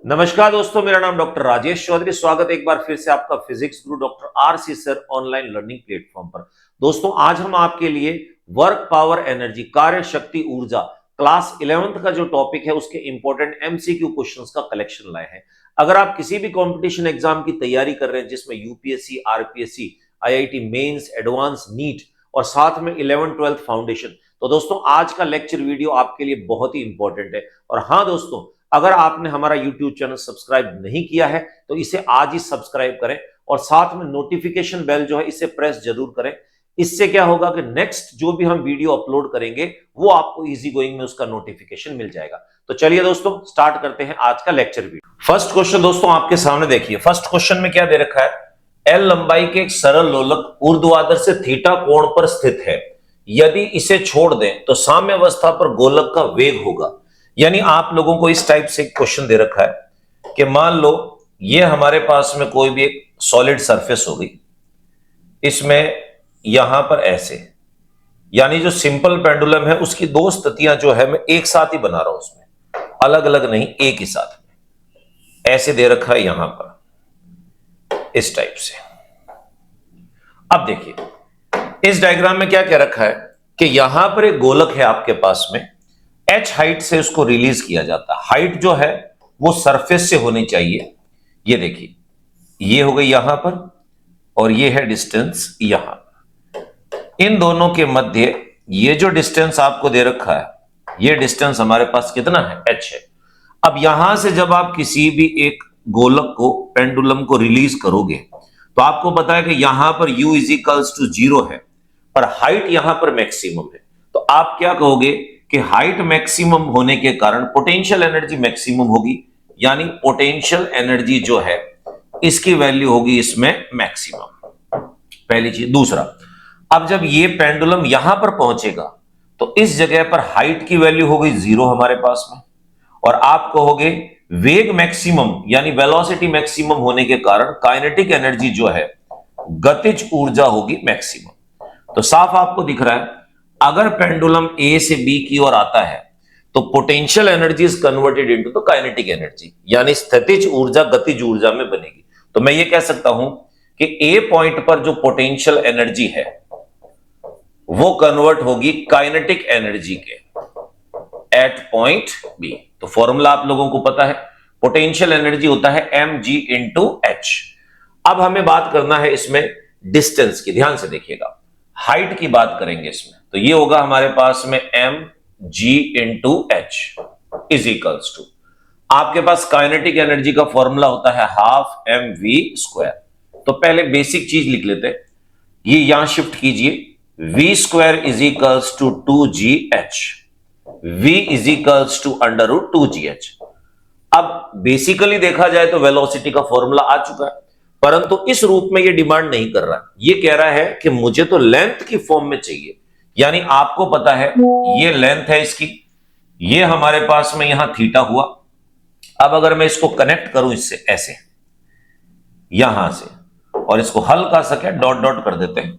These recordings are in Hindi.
नमस्कार दोस्तों, मेरा नाम डॉक्टर राजेश चौधरी। स्वागत है एक बार फिर से आपका फिजिक्स गुरु doctor RC sir online learning platform पर। दोस्तों, आज हम आपके लिए वर्क पावर एनर्जी, कार्य शक्ति ऊर्जा, क्लास 11th का जो टॉपिक है उसके इंपॉर्टेंट एमसीक्यू क्वेश्चंस का कलेक्शन लाए हैं। अगर आप किसी भी कंपटीशन एग्जाम की तैयारी कर रहे हैं जिसमें UPSC, RPSC, IIT mains, advance, NEET और साथ में 11th-12th फाउंडेशन, तो दोस्तों आज का लेक्चर वीडियो आपके लिए बहुत ही इंपॉर्टेंट है। और हाँ दोस्तों, अगर आपने हमारा YouTube चैनल सब्सक्राइब नहीं किया है तो इसे आज ही सब्सक्राइब करें और साथ में नोटिफिकेशन बेल जो है इसे प्रेस जरूर करें। इससे क्या होगा कि नेक्स्ट जो भी हम वीडियो अपलोड करेंगे वो आपको इजी गोइंग में उसका नोटिफिकेशन मिल जाएगा। तो चलिए दोस्तों, स्टार्ट करते हैं आज का लेक्चर वीडियो। फर्स्ट क्वेश्चन दोस्तों आपके सामने देखिए। फर्स्ट क्वेश्चन में क्या दे रखा है? एल लंबाई के एक सरल लोलक ऊर्ध्वाधर से थीटा कोण पर स्थित है। यदि इसे छोड़ दें तो साम्यावस्था पर गोलक का वेग होगा। यानी आप लोगों को इस टाइप से क्वेश्चन दे रखा है कि मान लो ये हमारे पास में कोई भी एक सॉलिड सरफेस होगी, इसमें यहां पर ऐसे, यानी जो सिंपल पेंडुलम है उसकी दो स्थितियां जो है मैं एक साथ ही बना रहा हूं, उसमें अलग अलग नहीं, एक ही साथ में ऐसे दे रखा है यहां पर इस टाइप से। अब देखिए इस डायग्राम में क्या क्या रखा है कि यहां पर एक गोलक है आपके पास में, h हाइट से उसको रिलीज किया जाता है। हाइट जो है वो सरफेस से होनी चाहिए। ये देखिए, ये हो गई यहां पर और ये है डिस्टेंस यहां। इन दोनों के मध्य ये जो डिस्टेंस आपको दे रखा है, ये डिस्टेंस हमारे पास कितना है? h है। अब यहां से जब आप किसी भी एक गोलक को, पेंडुलम को रिलीज करोगे तो आपको पता है कि यहां पर u इज इक्वल्स टू 0 है पर हाइट यहां पर मैक्सिमम है। तो आप क्या कहोगे कि हाइट मैक्सिमम होने के कारण पोटेंशियल एनर्जी मैक्सिमम होगी, यानी पोटेंशियल एनर्जी जो है इसकी वैल्यू होगी इसमें मैक्सिमम। पहली चीज। दूसरा, अब जब ये पेंडुलम यहां पर पहुंचेगा तो इस जगह पर हाइट की वैल्यू हो गई 0 हमारे पास में, और आप कहोगे वेग मैक्सिमम यानी वेलोसिटी मैक्सिमम होने के कारण काइनेटिक एनर्जी जो है, गतिज ऊर्जा होगी मैक्सिमम। तो साफ आपको दिख रहा है अगर पेंडुलम ए से बी की ओर आता है तो potential energy is converted into the kinetic energy, यानी स्थितिज ऊर्जा गतिज ऊर्जा में बनेगी। तो मैं ये कह सकता हूं कि ए पॉइंट पर जो पोटेंशियल एनर्जी है वो कन्वर्ट होगी काइनेटिक एनर्जी के एट पॉइंट बी। तो फॉर्मूला आप लोगों को पता है, पोटेंशियल एनर्जी होता है mg इंटू एच। अब हमें बात करना है इसमें डिस्टेंस की। ध्यान से देखिएगा, हाइट की बात करेंगे इसमें, तो ये होगा हमारे पास में mg into H is equals to, आपके पास काइनेटिक एनर्जी का फॉर्मूला होता है हाफ mv स्क्वायर। तो पहले बेसिक चीज लिख लेते हैं, ये यहां शिफ्ट कीजिए, v square is equals to 2gh, v is equals to under root 2gh। अब बेसिकली देखा जाए तो वेलोसिटी का फॉर्मूला आ चुका है, परंतु इस रूप में ये डिमांड नहीं कर रहा। ये कह रहा है कि मुझे तो लेंथ की फॉर्म में चाहिए, यानी आपको पता है ये लेंथ है इसकी, ये हमारे पास में यहां थीटा हुआ। अब अगर मैं इसको कनेक्ट करूं इससे ऐसे यहां से, और इसको हल्का सा क्या डॉट डॉट कर देते हैं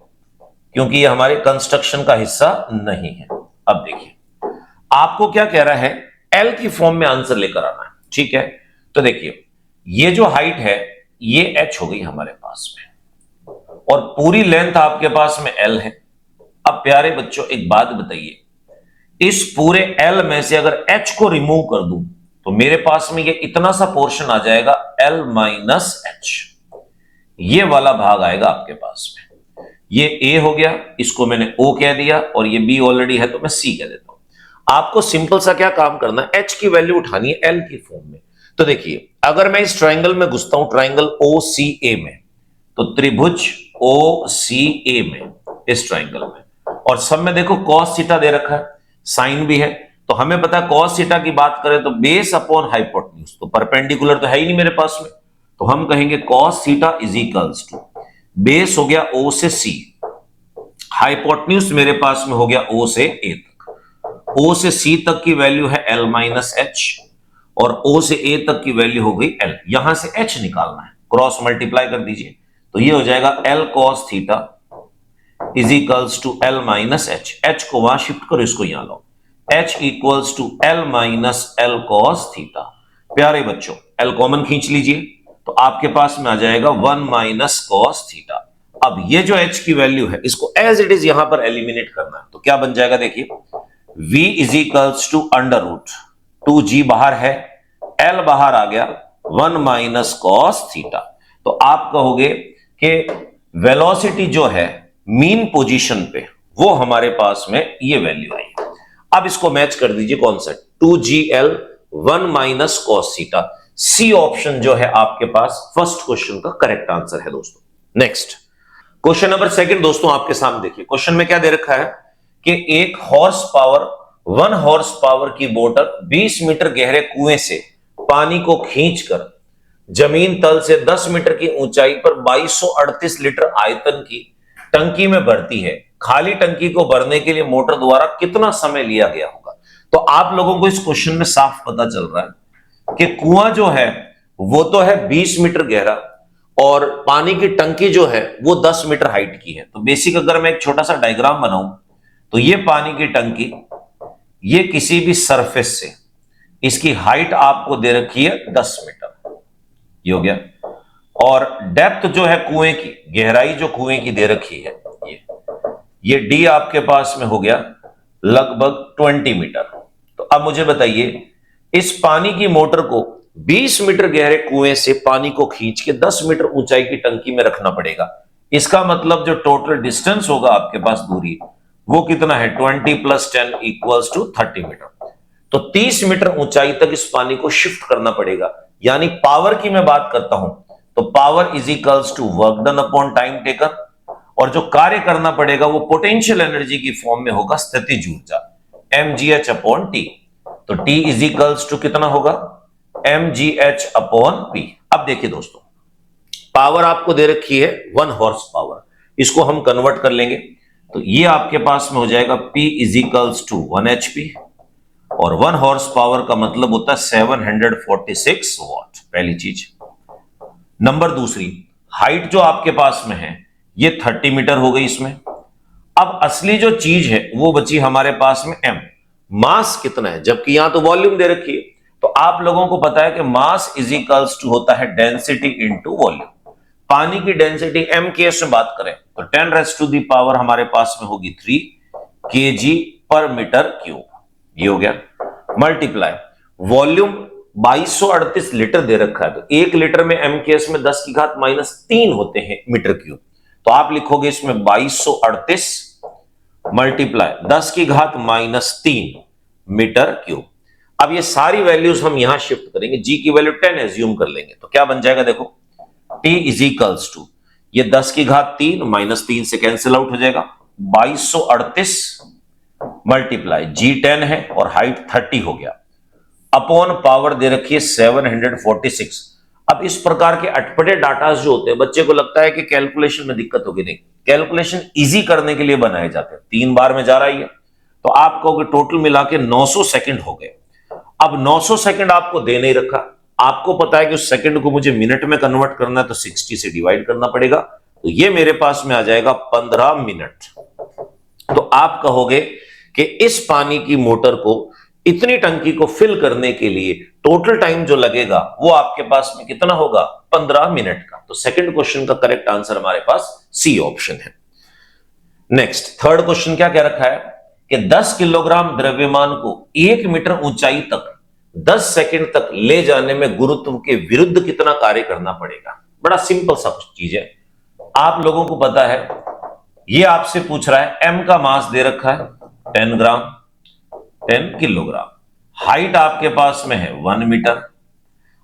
क्योंकि ये हमारे कंस्ट्रक्शन का हिस्सा नहीं है। अब देखिए आपको क्या कह रहा है, एल की फॉर्म में आंसर लेकर आना है, ठीक है? तो देखिए ये जो हाइट है ये h हो गई हमारे पास में, और पूरी लेंथ आपके पास में l है। अब प्यारे बच्चों एक बात बताइए, इस पूरे l में से अगर h को रिमूव कर दूं तो मेरे पास में ये इतना सा पोर्शन आ जाएगा l माइनस h, ये वाला भाग आएगा आपके पास में। ये a हो गया, इसको मैंने o कह दिया, और ये b ऑलरेडी है तो मैं c कह देता हूं। आपको सिंपल सा क्या काम करना है, h की वैल्यू उठानी है l की फॉर्म में। तो देखिए अगर मैं इस ट्राइंगल में घुसता हूं, ट्राइंगल OCA में, तो त्रिभुज OCA में, इस ट्राइंगल में, और सब में देखो cos थीटा दे रखा है, साइन भी है। तो हमें पता है cos थीटा की बात करें तो बेस अपॉन हाइपोटेन्यूज, तो परपेंडिकुलर तो है ही नहीं मेरे पास में, तो हम कहेंगे cos theta is equals to, base हो गया O से C, हाइपोटेन्यूज मेरे पास में हो गया O से A तक, O से C तक की वैल्यू है L माइनस H, और O से A तक की वैल्यू हो गई L। यहां से H निकालना है, क्रॉस मल्टीप्लाई कर दीजिए, तो ये हो जाएगा L cos theta is equals to L minus H। H को वहां शिफ्ट करो, इसको यहां लो, H equals to L minus L cos theta. प्यारे बच्चों एल कॉमन खींच लीजिए तो आपके पास में आ जाएगा 1 माइनस कॉस थीटा। अब ये जो h की वैल्यू है इसको एज इट इज यहां पर एलिमिनेट करना है तो क्या बन जाएगा देखिए v is equals to under root 2g बाहर है, l बाहर आ गया 1 माइनस कॉस थीटा। तो आप कहोगे कि वेलोसिटी जो है मीन पोजीशन पे वो हमारे पास में ये वैल्यू आई। अब इसको मैच कर दीजिए कौन सा 2gl 1 minus cos theta. C option जो है आपके पास फर्स्ट क्वेश्चन का करेक्ट आंसर है दोस्तों। नेक्स्ट क्वेश्चन नंबर सेकंड दोस्तों आपके सामने देखिए क्वेश्चन में क्या दे रखा है कि एक हॉर्स पावर 1 हॉर्स पावर की मोटर 20 मीटर गहरे कुएं से पानी को खींचकर जमीन तल से 10 मीटर की ऊंचाई पर 2238 लीटर आयतन की टंकी में भरती है। खाली टंकी को भरने के लिए मोटर द्वारा कितना समय लिया गया होगा। तो आप लोगों को इस क्वेश्चन में साफ पता चल रहा है कि कुआं जो है वो तो है 20 मीटर गहरा और पानी की टंकी जो है वो 10 मीटर हाइट की है। तो बेसिक अगर मैं एक छोटा सा डायग्राम बनाऊं तो ये पानी की टंकी, ये किसी भी सरफेस से इसकी हाइट आपको दे रखी है 10 मीटर, ये हो गया। और डेप्थ जो है कुएं की, गहराई जो कुएं की दे रखी है ये डी आपके पास में हो गया लगभग 20 मीटर। तो अब मुझे बताइए इस पानी की मोटर को 20 मीटर गहरे कुएं से पानी को खींच के 10 मीटर ऊंचाई की टंकी में रखना पड़ेगा। इसका मतलब जो टोटल डिस्टेंस होगा आपके पास दूरी वो कितना है 20 + 10 = 30 मीटर। तो 30 मीटर ऊंचाई तक इस पानी को शिफ्ट करना पड़ेगा। यानी पावर की मैं बात करता हूं तो power is equals to work done upon time taken, और जो कार्य करना पड़ेगा वो पोटेंशियल एनर्जी की फॉर्म में होगा स्थितिज ऊर्जा mgh/t। तो T इज इक्वल्स टू कितना होगा mgh/p। अब देखिए दोस्तों पावर आपको दे रखी है 1 हॉर्स पावर, इसको हम कन्वर्ट कर लेंगे तो ये आपके पास में हो जाएगा P is equals to 1 HP, और 1 हॉर्स पावर का मतलब होता है 746 वॉट। पहली चीज। नंबर दूसरी, हाइट जो आपके पास में है ये 30 मीटर हो गई इसमें। अब असली जो चीज है वो बची हमारे पास में m। मास कितना है, जबकि यहां तो वॉल्यूम दे रखी है। तो आप लोगों को पता है कि मास इज इक्वल्स टू होता है डेंसिटी इनटू वॉल्यूम। पानी की डेंसिटी m केस में बात करें तो 10⁻⁴ हमारे पास में होगी 3 kg/m³। ये हो गया। मल्टीप्लाई वॉल्यूम 2238 लीटर दे रखा है तो 1 लीटर में m केस में 10⁻³ होते हैं मीटर क्यूब। तो आप लिखोगे इसमें 2238 मल्टीप्लाई 10⁻³ मीटर क्यूब। अब ये सारी वैल्यूज हम यहां शिफ्ट करेंगे, g की वैल्यू 10 एज्यूम कर लेंगे तो क्या बन जाएगा देखो T इज इक्वल्स टू ये 10⁻³ -3 से कैंसिल आउट हो जाएगा 2238 मल्टीप्लाई g 10 है और हाइट 30 हो गया अपॉन पावर दे रखी है 746। अब इस प्रकार के अटपटे डाटा जो होते हैं बच्चे को लगता है कि कैलकुलेशन में दिक्कत होगी, नहीं, कैलकुलेशन इजी करने के लिए बनाए जाते हैं। 3 बार में जा रहा है तो आप कहोगे टोटल मिला के 900 सेकंड हो गए। अब 900 सेकंड आपको दे नहीं रखा, आपको पता है कि उस सेकंड को मुझे मिनट में कन्वर्ट करना है तो 60 से डिवाइड करना पड़ेगा। तो ये मेरे पास में आ जाएगा 15 मिनट। तो आप कहोगे कि इस पानी की मोटर को इतनी टंकी को फिल करने के लिए टोटल टाइम जो लगेगा वो आपके पास में कितना होगा 15 मिनट का। तो सेकंड क्वेश्चन का करेक्ट आंसर हमारे पास सी ऑप्शन है। नेक्स्ट थर्ड क्वेश्चन क्या कह रखा है कि 10 किलोग्राम द्रव्यमान को 1 मीटर ऊंचाई तक 10 सेकंड तक ले जाने में गुरुत्व के विरुद्ध कितना कार्य करना पड़ेगा। बड़ा सिंपल सा चीज है, आप लोगों को पता है। ये आपसे पूछ रहा है m का मास दे रखा है 10 ग्राम 10 किलोग्राम, हाइट आपके पास में है 1 मीटर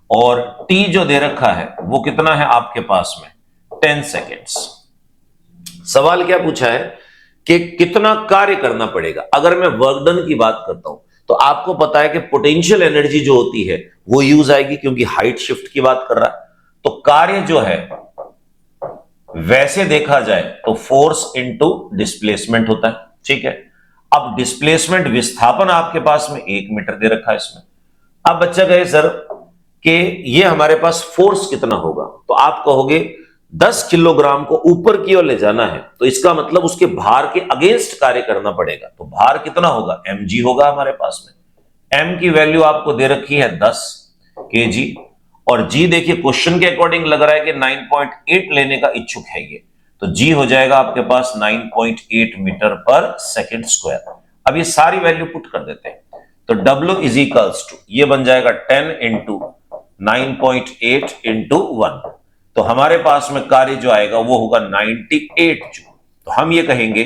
और t जो दे रखा है वो कितना है आपके पास में 10 सेकेंड्स। सवाल क्या पूछा है कि कितना कार्य करना पड़ेगा। अगर मैं वर्क डन की बात करता हूं तो आपको पता है कि पोटेंशियल एनर्जी जो होती है वो यूज आएगी क्योंकि हाइट शिफ्ट की बात कर रहा है। तो कार्य जो है वैसे देखा जाए तो फोर्स इनटू डिस्प्लेसमेंट होता है, ठीक है। अब डिस्प्लेसमेंट विस्थापन आपके पास में 1 मीटर दे रखा है इसमें। अब बच्चा कहे सर कि ये हमारे पास फोर्स कितना होगा, तो आप कहोगे 10 किलोग्राम को ऊपर की ओर ले जाना है तो इसका मतलब उसके भार के अगेंस्ट कार्य करना पड़ेगा। तो भार कितना होगा mg होगा हमारे पास में। m की वैल्यू आपको दे रखी है 10, kg, और g देखिए क्वेश्चन के अकॉर्डिंग लग रहा है कि 9.8 लेने का इच्छुक है ये, तो g हो जाएगा आपके पास 9.8 मीटर पर सेकेंड स्क्वायर। अब ये सारी वैल्यू पुट कर देते हैं, तो W इज इक्वल्स टू ये बन जाएगा 10 इंटू 9.8 इंटू 1, तो हमारे पास में कार्य जो आएगा वो होगा 98 जूल। तो हम ये कहेंगे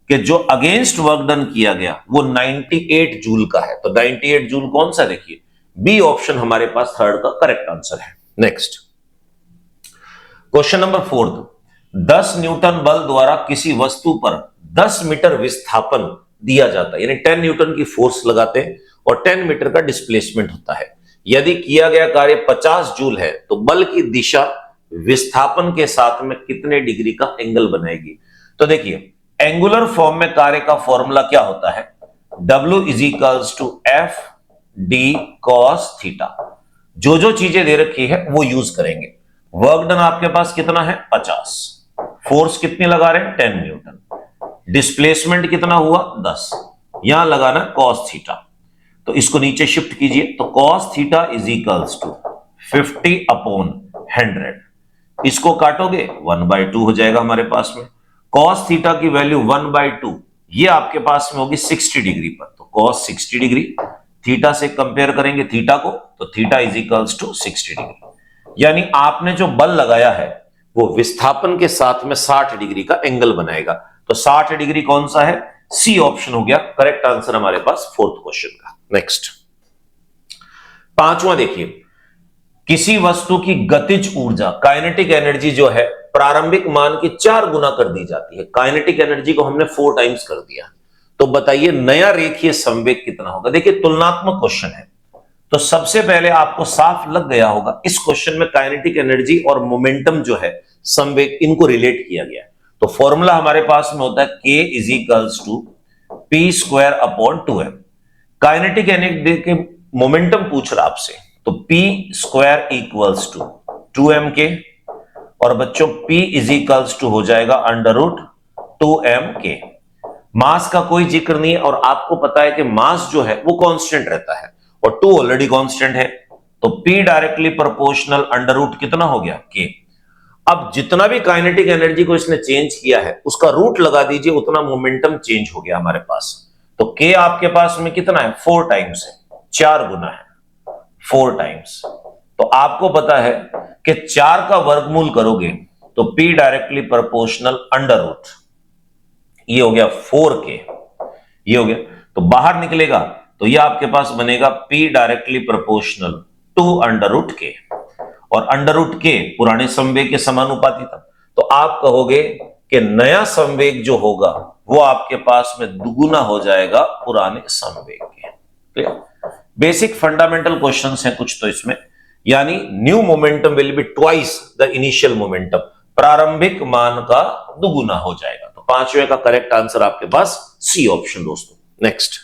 कि जो अगेंस्ट वर्क डन किया गया वो 98 जूल का है, तो 98 जूल कौन सा, देखिए बी ऑप्शन हमारे पास थर्ड का करेक्ट आंसर है। नेक्स्ट क्वेश्चन नंबर 4, 10 न्यूटन बल द्वारा किसी वस्तु पर 10 मीटर विस्थापन दिया जाता है, यानी 10 न्यूटन की फोर्स लगाते हैं और 10 मीटर का डिस्प्लेसमेंट होता है। यदि किया गया कार्य 50 जूल है तो बल की दिशा विस्थापन के साथ में कितने डिग्री का एंगल बनाएगी। तो देखिए एंगुलर फॉर्म में कार्य का फॉर्मूला क्या होता है, W is equals to F D cos theta. जो जो चीजें दे रखी है वो यूज करेंगे। वर्क डन आपके पास कितना है 50, फोर्स कितनी लगा रहे हैं 10 न्यूटन, डिस्प्लेसमेंट कितना हुआ 10, यहां लगाना कॉस थीटा, तो इसको नीचे शिफ्ट कीजिए, तो cos theta is equals to 50 upon 100, इसको काटोगे 1/2 हो जाएगा हमारे पास में। कॉस थीटा की वैल्यू 1/2 ये आपके पास में होगी 60 डिग्री पर, तो कॉस 60 डिग्री, थीटा से कंपेयर करेंगे थीटा को, तो theta is equals to 60 degree, यानी आपने जो बल लगाया है वो विस्थापन के साथ में 60 डिग्री का एंगल बनाएगा, तो 60 डिग्री कौन सा है, सी ऑप्शन हो गया करेक्ट आंसर हमारे पास फोर्थ क्वेश्चन का। नेक्स्ट पांचवा देखिए, किसी वस्तु की गतिज ऊर्जा काइनेटिक एनर्जी जो है प्रारंभिक मान की 4 गुना कर दी जाती है। काइनेटिक एनर्जी को हमने 4 टाइम्स कर दिया, तो बताइए नया रेखीय संवेग कितना होगा। देखिए तुलनात्मक क्वेश्चन है, तो सबसे पहले आपको साफ लग गया होगा इस क्वेश्चन में काइनेटिक एनर्जी और मोमेंटम जो है संवेग इनको रिलेट किया गया है। तो फॉर्मूला हमारे पास में होता है K is equals to P square upon 2m। Kinetic energy के मोमेंटम पूछ रहा आपसे, तो P square equals to 2mk, और बच्चों P इज इक्वल्स टू हो जाएगा √2mk। मास का कोई जिक्र नहीं है, और आपको पता है कि मास जो है वो कांस्टेंट रहता है और 2 ऑलरेडी कांस्टेंट है, तो P डायरेक्टली प्रोपोर्शनल √ कितना हो गया k। अब जितना भी काइनेटिक एनर्जी को इसने चेंज किया है उसका रूट लगा दीजिए, उतना मोमेंटम चेंज हो गया हमारे पास। तो k आपके पास में कितना है 4 टाइम्स है, 4 गुना है 4 टाइम्स। तो आपको पता है कि 4 का वर्गमूल करोगे तो P डायरेक्टली प्रोपोर्शनल √ ये हो गया 4k, ये हो गया, तो बाहर निकलेगा तो ये आपके पास बनेगा P directly proportional to √k, और √k पुराने संवेग के समानुपाती था, तो आप कहोगे कि नया संवेग जो होगा वो आपके पास में दुगुना हो जाएगा पुराने संवेग के। क्लियर? बेसिक फंडामेंटल क्वेश्चंस हैं कुछ तो इसमें, यानी new momentum will be twice the initial momentum, प्रारंभिक मान का दुगुना हो जाएगा। तो पांचवें का करेक्ट आंसर आपके पास सी ऑप्शन दोस्तों। नेक्स्ट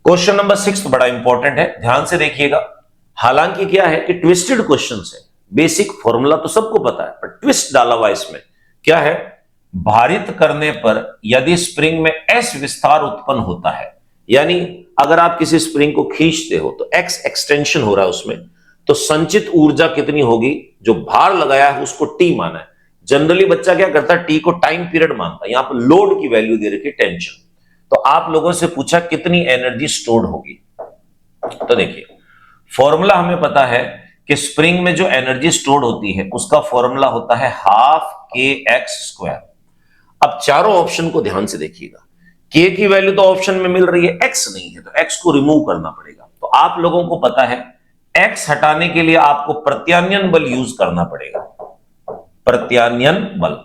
क्वेश्चन नंबर 6 बड़ा इंपॉर्टेंट है, ध्यान से देखिएगा। हालांकि क्या है कि ट्विस्टेड क्वेश्चंस है, बेसिक फॉर्मूला तो सबको पता है पर ट्विस्ट डाला हुआ इसमें। क्या है, भारित करने पर यदि स्प्रिंग में S विस्तार उत्पन्न होता है, यानी अगर आप किसी स्प्रिंग को खींचते हो तो X एक्सटेंशन हो रहा है उसमें, तो संचित ऊर्जा कितनी होगी, जो भार लगाया है उसको T माना है। जनरली बच्चा क्या करता है, T को टाइम पीरियड मानता है, यहां पर लोड की वैल्यू दे रखी टेंशन। तो आप लोगों से पूछा कितनी एनर्जी स्टोर्ड होगी, तो देखिए फॉर्मूला हमें पता है कि स्प्रिंग में जो एनर्जी स्टोर्ड होती है उसका फॉर्मूला होता है ½kx²। अब चारों ऑप्शन को ध्यान से देखिएगा, k की वैल्यू तो ऑप्शन में मिल रही है, x नहीं है, तो x को रिमूव करना पड़ेगा। तो आप लोगों को पता है x हटाने के लिए आपको प्रत्यान्यन बल यूज करना पड़ेगा, प्रत्यान्यन बल,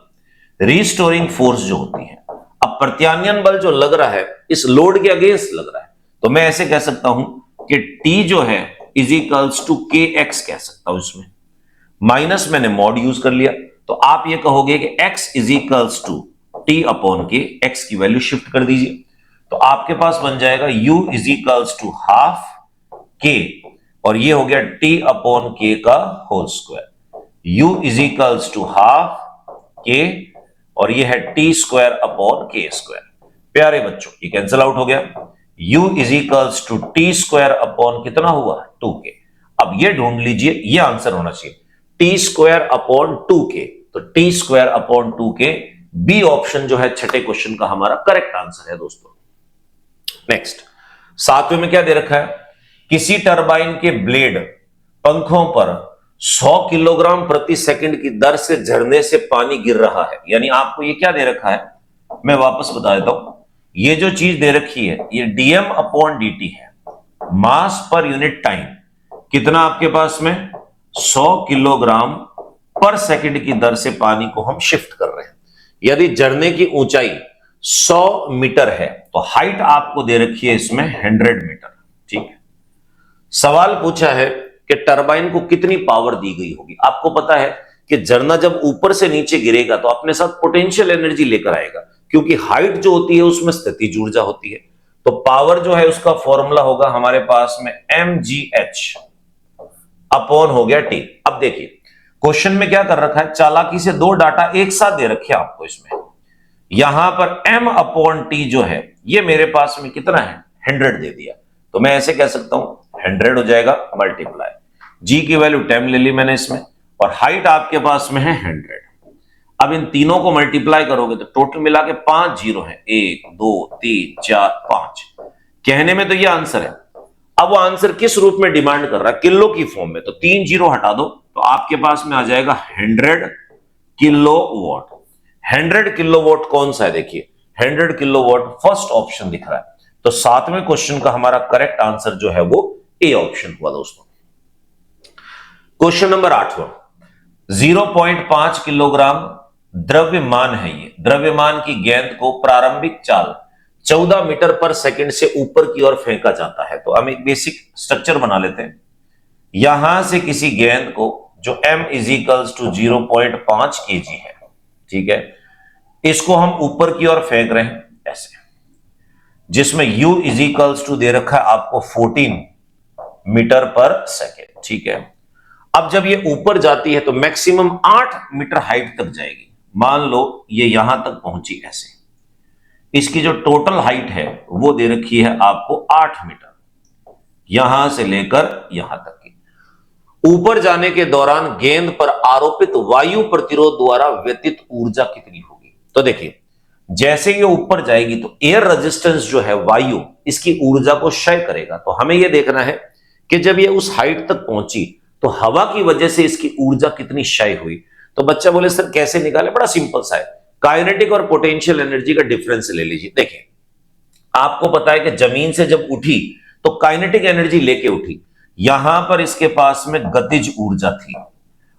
रीस्टोरिंग फोर्स जो होती है। अब प्रत्यान्यन बल जो लग रहा है इस लोड के अगेंस्ट लग रहा है, तो मैं ऐसे कह सकता हूं कि T जो है इज इक्वल्स टू kx कह सकता हूं, इसमें माइनस मैंने मॉड यूज कर लिया, तो आप ये कहोगे कि x is equals to T upon k, x की वैल्यू शिफ्ट कर दीजिए, तो आपके पास बन जाएगा u is equals to ½ k, और ये हो गया T अपॉन k का whole square, u is equals to ½ k, और ये है T स्क्वायर अपॉन k²। प्यारे बच्चों ये कैंसिल आउट हो गया, u is equals to T square upon कितना हुआ 2k। अब ये ढूंढ लीजिए, ये आंसर होना चाहिए T² अपॉन 2K। तो T²अपॉन 2K बी ऑप्शन जो है छठे क्वेश्चन का हमारा करेक्ट आंसर है दोस्तों। नेक्स्ट, सातवें में क्या दे रखा है, किसी टरबाइन के ब्लेड पंखों पर 100 किलोग्राम प्रति सेकंड की दर से झरने से पानी गिर रहा है। यानी आपको ये क्या दे रखा है, मैं वापस बता देता हूं, ये जो चीज दे रखी है ये dm अपॉन dt है, मास पर यूनिट टाइम कितना आपके पास में 100 किलोग्राम पर सेकंड की दर से पानी को हम शिफ्ट कर रहे हैं। यदि झरने की ऊंचाई 100 मीटर है तो हाइट आपको दे रखी है इसमें 100 मीटर। ठीक है, सवाल पूछा है कि टरबाइन को कितनी पावर दी गई होगी। आपको पता है कि झरना जब ऊपर से नीचे गिरेगा तो अपने साथ पोटेंशियल एनर्जी लेकर आएगा, क्योंकि हाइट जो होती है उसमें स्थितिज ऊर्जा होती है। तो पावर जो है उसका फॉर्मूला होगा हमारे पास में mgh अपॉन हो गया टी। अब देखिए क्वेश्चन में क्या कर रखा है, चालाकी से दो डाटा एक साथ दे रखे आपको इसमें। यहां पर m अपॉन टी जो है ये मेरे पास में कितना है 100 दे दिया, तो मैं ऐसे कह सकता हूं 100 हो जाएगा मल्टीप्लाई, g की वैल्यू 10 ले ली मैंने इसमें, और हाइट आपके पास में है 100। अब इन तीनों को मल्टीप्लाई करोगे तो टोटल मिला के 5 जीरो है, 1 2 3 4 5। कहने में तो ये आंसर है, अब वो आंसर किस रूप में डिमांड कर रहा है, किलो की फॉर्म में, तो 3 जीरो हटा दो तो आपके पास में आ जाएगा 100 किलोवाट। 100 किलोवाट कौन सा है, देखिए 100 किलोवाट फर्स्ट ऑप्शन दिख रहा है। तो सातवें क्वेश्चन का हमारा करेक्ट आंसर जो है वो ए ऑप्शन हुआ दोस्तों। क्वेश्चन नंबर 8वां, 0.5 किलोग्राम द्रव्यमान है, ये द्रव्यमान की गेंद को प्रारंभिक चाल 14 मीटर पर सेकंड से ऊपर की ओर फेंका जाता है। तो हम एक बेसिक स्ट्रक्चर बना लेते हैं। यहां से किसी गेंद को जो m इजिकल्स टू 0.5 kg है, ठीक है, इसको हम ऊपर की ओर फेंक रहे हैं ऐसे, जिसमें u इजिकल्स टू दे रखा है आपको 14 मीटर पर सेकेंड। ठीक है, अब जब ये ऊपर जाती है तो मैक्सिमम 8 मीटर हाइट तक जाएगी। मान लो ये यहां तक पहुंची ऐसे, इसकी जो टोटल हाइट है वो दे रखी है आपको 8 मीटर, यहां से लेकर यहां तक की। ऊपर जाने के दौरान गेंद पर आरोपित वायु प्रतिरोध द्वारा व्यतीत ऊर्जा कितनी होगी। तो देखिए जैसे ये ऊपर जाएगी तो एयर रेजिस्टेंस जो है वायु, इसकी ऊर्जा को क्षय करेगा। तो हमें यह देखना है कि जब ये उस हाइट तक पहुंची तो हवा की वजह से इसकी ऊर्जा कितनी क्षय हुई। तो बच्चा बोले सर कैसे निकाले, बड़ा सिंपल सा है, काइनेटिक और पोटेंशियल एनर्जी का डिफरेंस ले लीजिए। देखिए आपको पता है कि जमीन से जब उठी तो काइनेटिक एनर्जी लेके उठी, यहां पर इसके पास में गतिज ऊर्जा थी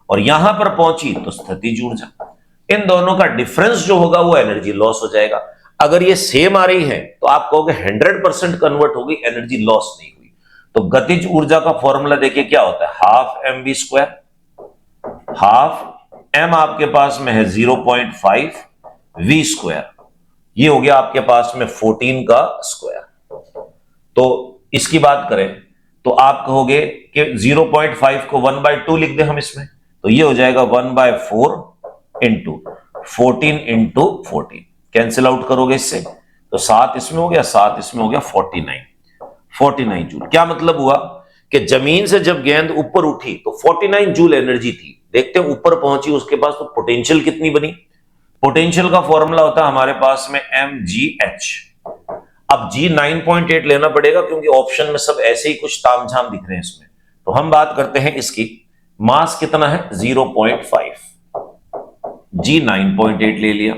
और यहां पर पहुंची तो स्थितिज ऊर्जा। इन दोनों का डिफरेंस जो होगा वो एनर्जी लॉस हो जाएगा। अगर ये सेम आ रही है तो आप कहोगे 100% कन्वर्ट होगी, एनर्जी लॉस नहीं हुई। तो गतिज ऊर्जा का फॉर्मूला देखिए क्या होता है, हाफ mv², हाफ m आपके पास में है 0.5 v², ये हो गया आपके पास में 14 का स्क्वायर। तो इसकी बात करें तो आप कहोगे कि 0.5 को 1/2 लिख दे हम इसमें, तो ये हो जाएगा 1/4 इंटू 14 इंटू 14, कैंसिल आउट करोगे इससे तो 7 इसमें हो गया, 7 इसमें हो गया, 49 जूल। क्या मतलब हुआ कि जमीन से जब गेंद ऊपर उठी तो 49 जूल एनर्जी थी। देखते हैं ऊपर पहुंची उसके पास तो पोटेंशियल कितनी बनी। पोटेंशियल का फॉर्मूला होता है हमारे पास में mgh। अब g 9.8 लेना पड़ेगा क्योंकि ऑप्शन में सब ऐसे ही कुछ तामझाम दिख रहे हैं इसमें। तो हम बात करते हैं इसकी, मास कितना है 0.5, g 9.8 ले लिया,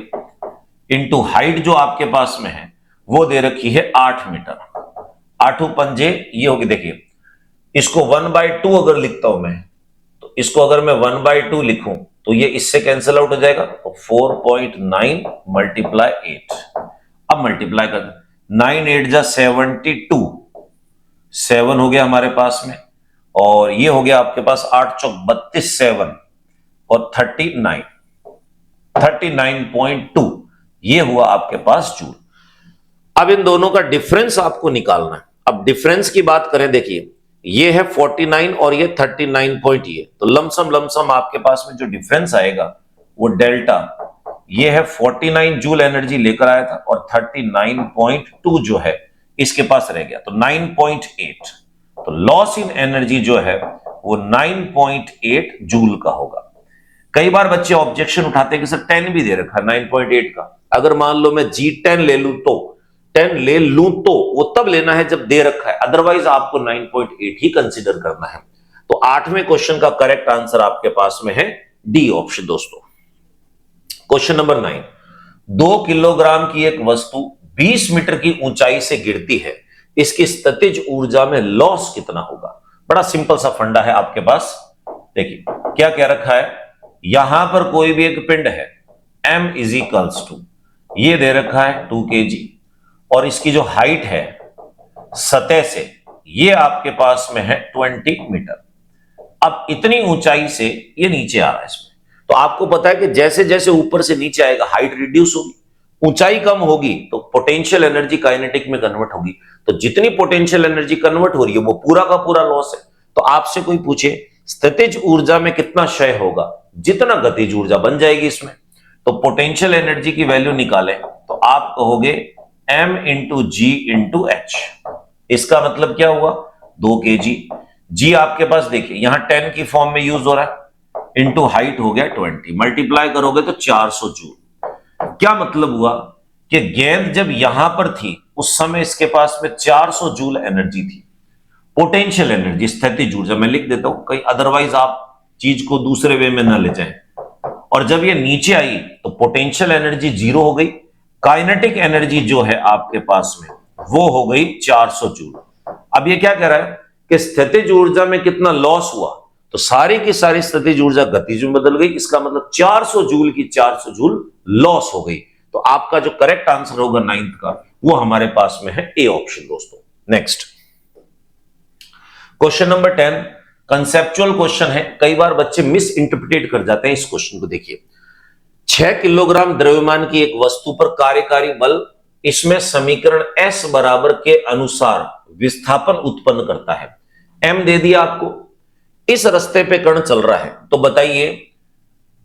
इंटू हाइट जो आपके पास में है वो दे रखी है 8 मीटर, 8 पंजे ये होगी। देखिए इसको 1/2 अगर लिखता हूं मैं, तो इसको अगर मैं 1/2 लिखूं तो ये इससे कैंसिल आउट हो जाएगा, तो 4.9 मल्टीप्लाई 8। अब मल्टीप्लाई कर 9 8 जा 72, 7 हो गया हमारे पास में, और ये हो गया आपके पास 8 चौक 32, 7 और 39.2, ये हुआ आपके पास जूल। अब इन दोनों का डिफरेंस आपको निकालना है। अब डिफरेंस की बात करें, देखिए ये है 49 और ये 39 पॉइंट, ये तो लमसम आपके पास में जो डिफरेंस आएगा वो डेल्टा, ये है 49 जूल एनर्जी लेकर आया था और 39.2 जो है इसके पास रह गया, तो 9.8। तो लॉस इन एनर्जी जो है वो 9.8 जूल का होगा। कई बार बच्चे ऑब्जेक्शन उठाते हैं कि सर 10 भी दे रखा है 9.8 का, अगर मान लो मैं G10 ले लूं तो 10 ले लूं तो वो तब लेना है जब दे रखा है, अदरवाइज आपको 9.8 ही कंसीडर करना है। तो 8वें क्वेश्चन का करेक्ट आंसर आपके पास में है डी ऑप्शन दोस्तों। क्वेश्चन नंबर 9, 2 किलोग्राम की एक वस्तु 20 मीटर की ऊंचाई से गिरती है, इसकी स्थितिज ऊर्जा में लॉस कितना होगा? बड़ा सिंपल सा फंडा है आपके पास। देखिए क्या कह रखा है, यहां पर कोई भी एक पिंड है m इज इक्वल्स टू, ये दे रखा है 2 kg, और इसकी जो हाइट है सतह से ये आपके पास में है 20 मीटर। अब इतनी ऊंचाई से ये नीचे आ रहा है इसमें, तो आपको पता है कि जैसे जैसे ऊपर से नीचे आएगा हाइट रिड्यूस होगी, ऊंचाई कम होगी तो पोटेंशियल एनर्जी काइनेटिक में कन्वर्ट होगी, तो जितनी पोटेंशियल एनर्जी कन्वर्ट हो रही है वो पूरा का पूरा लॉस है। तो आपसे कोई पूछे स्थितिज ऊर्जा में कितना क्षय होगा, जितना गतिज ऊर्जा बन जाएगी इसमें, तो पोटेंशियल एनर्जी की वैल्यू निकालें तो आप कहोगे m इंटू जी इंटू एच। इसका मतलब क्या हुआ, 2 kg, जी आपके पास देखिए यहां 10 की फॉर्म में यूज हो रहा है, इंटू हाइट हो गया 20, मल्टीप्लाई करोगे तो 400 जूल। क्या मतलब हुआ कि गेंद जब यहां पर थी उस समय इसके पास में 400 जूल एनर्जी थी, पोटेंशियल एनर्जी, स्थितिज ऊर्जा। मैं लिख देता हूं कहीं अदरवाइज आप चीज को दूसरे वे में ना ले जाएं। और जब ये नीचे आई तो पोटेंशियल एनर्जी 0 हो गई, काइनेटिक एनर्जी जो है आपके पास में वो हो गई 400 जूल। अब ये क्या कह रहा है कि स्थितिज ऊर्जा में कितना लॉस हुआ, तो सारी की सारी स्थितिज ऊर्जा गतिज में बदल गई, इसका मतलब 400 जूल की 400 जूल लॉस हो गई। तो आपका जो करेक्ट आंसर होगा 9th का वो हमारे पास में है ए ऑप्शन दोस्तों। Next question number 10, conceptual question है, कई बार बच्चे मिस इंटरप्रिटेट कर जाते हैं इस क्वेश्चन को। देखिए 6 किलोग्राम द्रव्यमान की एक वस्तु पर कार्यकारी बल इसमें समीकरण S बराबर के अनुसार विस्थापन उत्पन्न करता है। M दे दिया आपको, इस रास्ते पे कण चल रहा है, तो बताइए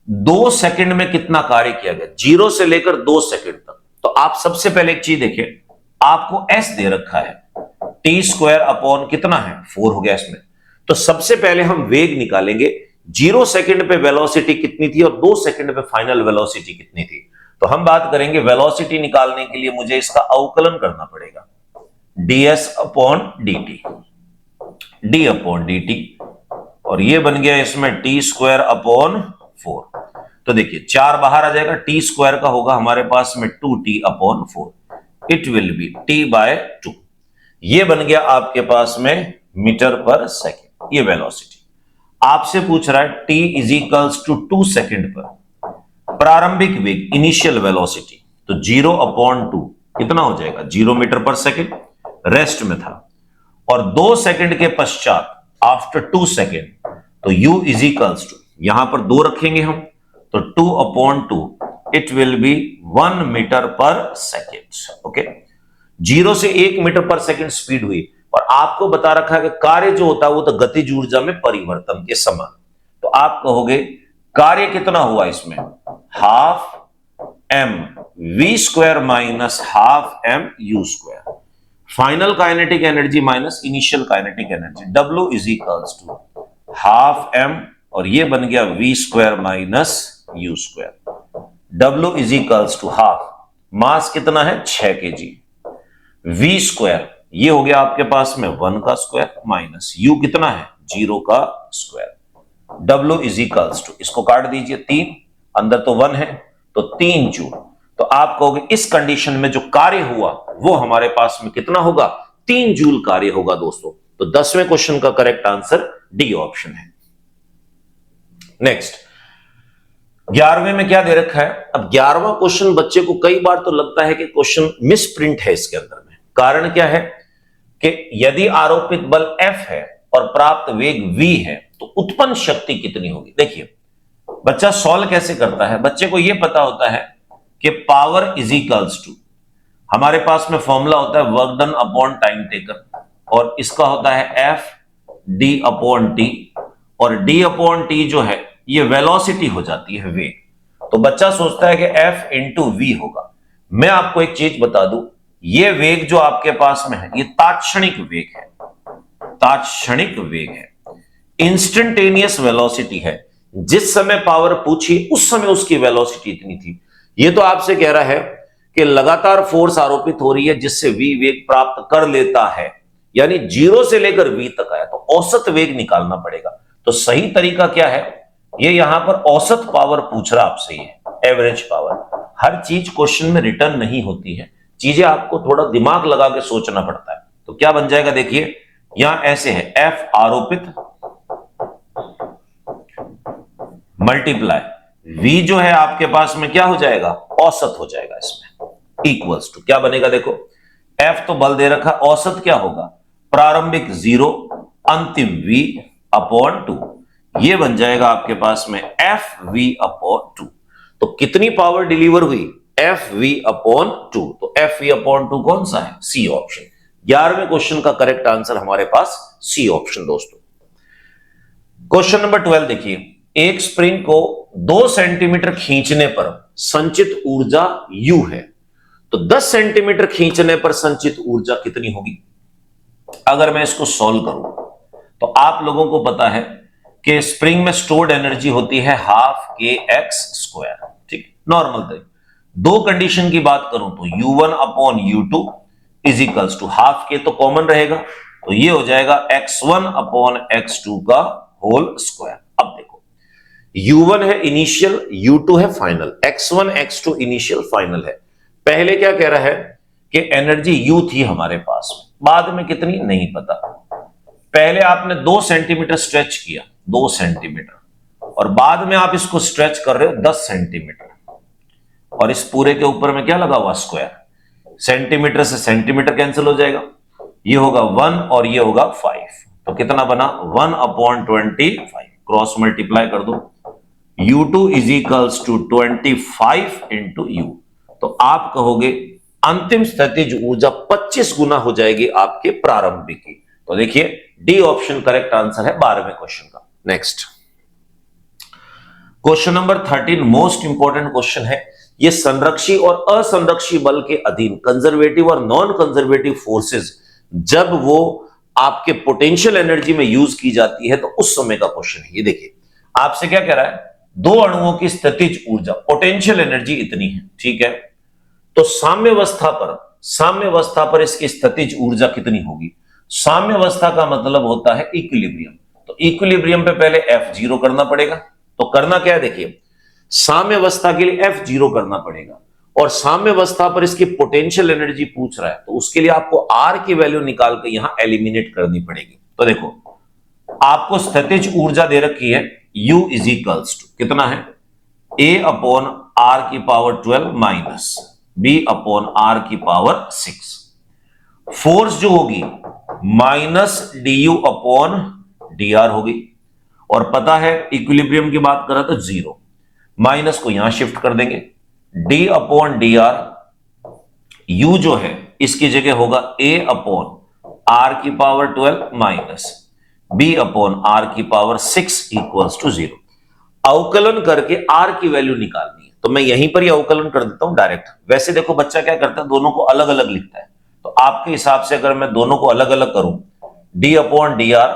2 सेकंड में कितना कार्य किया गया, 0 से लेकर 2 सेकंड तक। तो आप सबसे पहले एक चीज देखिए, आपको S दे रखा है, टी स्क्वायर अपॉन कितना है 4 हो गया इसमें। तो सबसे पहले हम वेग निकालेंगे, 0 सेकंड पे वेलोसिटी कितनी थी और 2 सेकंड पे फाइनल वेलोसिटी कितनी थी। तो हम बात करेंगे वेलोसिटी निकालने के लिए मुझे इसका अवकलन करना पड़ेगा, ds upon dt, d upon dt, और ये बन गया इसमें टी स्क्वायर अपॉन 4। तो देखिए 4 बाहर आ जाएगा, टी स्क्वायर का होगा हमारे पास में 2t upon 4, it will be t by 2। ये बन गया आपके पास में मीटर पर सेकेंड, ये वेलोसिटी। आपसे पूछ रहा है t is equals to 2 second पर प्रारंभिक वेग इनिशियल वेलोसिटी, तो 0 अपॉन 2 कितना हो जाएगा 0 मीटर पर सेकेंड, रेस्ट में था। और 2 सेकेंड के पश्चात आफ्टर 2 सेकेंड तो u इज इक्वल्स टू, यहां पर 2 रखेंगे हम, तो 2 upon 2 it will be 1 metre पर सेकेंड। ओके, 0 से 1 मीटर पर सेकेंड स्पीड हुई, और आपको बता रखा है कि कार्य जो होता है वो तो गतिज ऊर्जा में परिवर्तन के समान। तो आप कहोगे कार्य कितना हुआ इसमें, half m v square minus half m u square, final kinetic energy minus initial kinetic energy, w is equals to half m, और ये बन गया v square minus u square, w is equals to half, mass कितना है 6 kg, v स्क्वायर ये हो गया आपके पास में 1 का स्क्वायर माइनस u कितना है 0 का square, w is equals to, इसको काट दीजिए 3, अंदर तो 1 है तो 3 जूल। तो आप कहोगे इस कंडीशन में जो कार्य हुआ वो हमारे पास में कितना होगा, 3 जूल कार्य होगा दोस्तों। तो 10वें क्वेश्चन का करेक्ट आंसर डी ऑप्शन है। नेक्स्ट 11वें में क्या दे रखा है। अब 11वां क्वेश्चन बच्चे को कई बार तो लगता है कि क्वेश्चन मिस प्रिंट है इसके अंदर में। कारण क्या है कि यदि आरोपित बल F है और प्राप्त वेग v है तो उत्पन्न शक्ति कितनी होगी। देखिए बच्चा सॉल्व कैसे करता है, बच्चे को यह पता होता है कि पावर इज इक्वल्स टू, हमारे पास में फॉर्मूला होता है work done upon time taken, और इसका होता है F d अपॉन टी, और d अपॉन टी जो है ये वेलोसिटी हो जाती है वेग। तो बच्चा सोचता है कि F इंटू वी होगा। मैं आपको एक चीज बता दूं, ये वेग जो आपके पास में है ये तात्क्षणिक वेग है, तात्क्षणिक वेग है। इंस्टेंटेनियस वेलोसिटी है, जिस समय पावर पूछी उस समय उसकी वेलोसिटी इतनी थी। ये तो आपसे कह रहा है कि लगातार फोर्स आरोपित हो रही है जिससे v वेग प्राप्त कर लेता है, यानी 0 से लेकर v तक आया, तो औसत वेग निकालना पड़ेगा। तो सही तरीका क्या है, ये यहां पर औसत पावर पूछ रहा आपसे, ये एवरेज पावर। हर चीज क्वेश्चन में रिटर्न नहीं होती है, चीजें आपको थोड़ा दिमाग लगा के सोचना पड़ता है। तो क्या बन जाएगा, देखिए यहां ऐसे है, F आरोपित मल्टीप्लाई V जो है आपके पास में क्या हो जाएगा, औसत हो जाएगा इसमें, इक्वल्स टू क्या बनेगा, देखो F तो बल दे रखा, औसत क्या होगा, प्रारंभिक 0 अंतिम V अपॉन 2, ये बन जाएगा आपके पास में FV अपॉन 2। तो कितनी पावर डिलीवर हुई, FV अपॉन 2। तो FV अपॉन 2 कौन सा है, सी ऑप्शन। 11वें क्वेश्चन का करेक्ट आंसर हमारे पास सी ऑप्शन दोस्तों। क्वेश्चन नंबर 12 देखिए, एक स्प्रिंग को 2 सेंटीमीटर खींचने पर संचित ऊर्जा U है, तो 10 सेंटीमीटर खींचने पर संचित ऊर्जा कितनी होगी। अगर मैं इसको सॉल्व करूं तो आप लोगों को पता है कि स्प्रिंग में स्टोर्ड एनर्जी होती है ½kx², ठीक, नॉर्मल थे। दो कंडीशन की बात करूं तो U1 upon U2 is equals to ½ तो कॉमन रहेगा, तो ये हो जाएगा x1 अपॉन x2 का होल स्क्वायर। अब देखो U1 है इनिशियल, U2 है final, x1 x2 initial final है। पहले क्या कह रहा है कि एनर्जी U थी हमारे पास, बाद में कितनी नहीं पता। पहले आपने 2 सेंटीमीटर स्ट्रेच किया, 2 सेंटीमीटर, और बाद में आप इसको स्ट्रेच कर रहे हो 10 सेंटीमीटर, और इस पूरे के ऊपर में क्या लगा हुआ, स्क्वायर। सेंटीमीटर से सेंटीमीटर कैंसिल हो जाएगा, ये होगा 1 और ये होगा 5, तो कितना बना 1 अपॉन 25, क्रॉस मल्टीप्लाई कर दो, U2 is equals to 25 into U। तो आप कहोगे अंतिम स्थितिज ऊर्जा 25 गुना हो जाएगी आपके प्रारंभिक की। तो देखिए डी ऑप्शन करेक्ट आंसर है 12वें क्वेश्चन का। Next question number 13 most important question है। ये संरक्षी और असंरक्षी बल के अधीन कंजर्वेटिव और नॉन कंजर्वेटिव फोर्सेस जब वो आपके पोटेंशियल एनर्जी में यूज की जाती है तो उस समय का क्वेश्चन है। ये देखिए आपसे क्या कह रहा है, दो अणुओं की स्थितिज ऊर्जा पोटेंशियल एनर्जी इतनी है, ठीक है, तो साम्यावस्था पर इसकी स्थितिज ऊर्जा कितनी होगी। साम्यावस्था का मतलब होता है इक्विलिब्रियम, तो इक्विलिब्रियम पे पहले F0 करना पड़ेगा। तो करना क्या है, देखिए साम्यावस्था के लिए F0 करना पड़ेगा, और साम्यावस्था पर इसकी पोटेंशियल एनर्जी पूछ रहा है, तो उसके लिए आपको R की वैल्यू निकाल के यहां एलिमिनेट करनी पड़ेगी। तो देखो आपको स्थितिज ऊर्जा दे रखी है U इज इक्वल्स टू कितना है, A अपॉन R की power 12 minus B upon R की पावर 6। फोर्स जो होगी माइनस DU अपॉन DR होगी, और पता है इक्विलिब्रियम की बात करें तो 0, माइनस को यहां शिफ्ट कर देंगे, D अपॉन DR, U जो है इसकी जगह होगा A अपॉन R की power 12 minus B upon R की पावर 6 इक्वल्स टू 0। अवकलन करके R की वैल्यू निकालनी है, तो मैं यहीं पर ही अवकलन कर देता हूं डायरेक्ट। वैसे देखो बच्चा क्या करता है, दोनों को अलग अलग लिखता है, तो आपके हिसाब से अगर मैं दोनों को अलग अलग करूं, D upon DR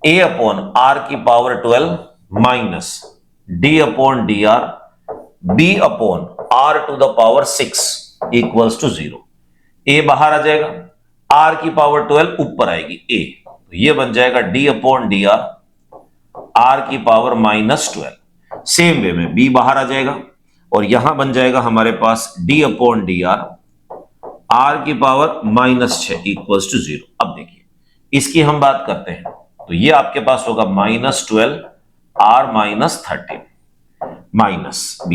A upon R की power 12 minus D upon DR B upon R to the power 6 equals to 0। A बाहर आ जाएगा, R की पावर 12 ऊपर आएगी A, तो ये बन जाएगा D अपॉन DR R की पावर माइनस 12। सेम वे में B बाहर आ जाएगा, और यहां बन जाएगा हमारे पास D अपॉन DR R की पावर माइनस 6 इक्वल्स टू 0। अब देखिए इसकी हम बात करते हैं, तो ये आपके पास होगा minus 12 R minus 13 minus B।